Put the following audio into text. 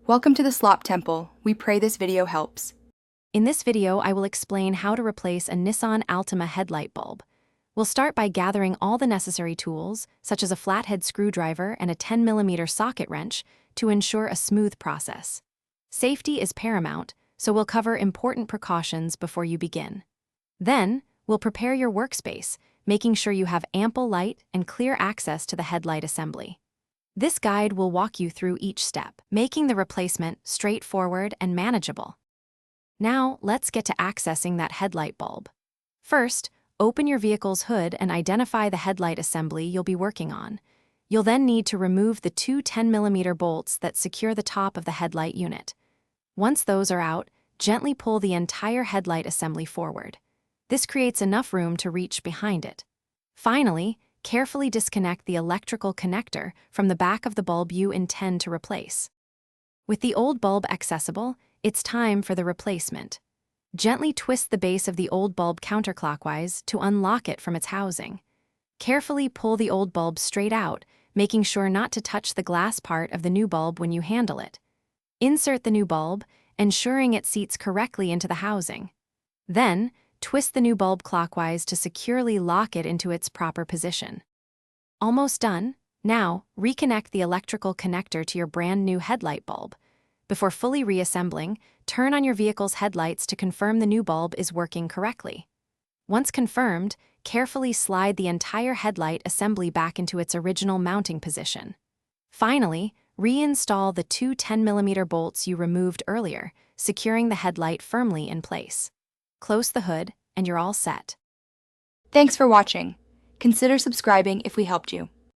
Welcome to the Slop Temple. We pray this video helps. In this video, I will explain how to replace a Nissan Altima headlight bulb. We'll start by gathering all the necessary tools, such as a flathead screwdriver and a 10mm socket wrench, to ensure a smooth process. Safety is paramount, so we'll cover important precautions before you begin. Then, we'll prepare your workspace, making sure you have ample light and clear access to the headlight assembly. This guide will walk you through each step, making the replacement straightforward and manageable. Now, let's get to accessing that headlight bulb. First, open your vehicle's hood and identify the headlight assembly you'll be working on. You'll then need to remove the two 10mm bolts that secure the top of the headlight unit. Once those are out, gently pull the entire headlight assembly forward. This creates enough room to reach behind it. Finally, carefully disconnect the electrical connector from the back of the bulb you intend to replace. With the old bulb accessible, it's time for the replacement. Gently twist the base of the old bulb counterclockwise to unlock it from its housing. Carefully pull the old bulb straight out, making sure not to touch the glass part of the new bulb when you handle it. Insert the new bulb, ensuring it seats correctly into the housing. Then, twist the new bulb clockwise to securely lock it into its proper position. Almost done. Now, reconnect the electrical connector to your brand new headlight bulb. Before fully reassembling, turn on your vehicle's headlights to confirm the new bulb is working correctly. Once confirmed, carefully slide the entire headlight assembly back into its original mounting position. Finally, reinstall the two 10mm bolts you removed earlier, securing the headlight firmly in place. Close the hood, and you're all set. Thanks for watching. Consider subscribing if we helped you.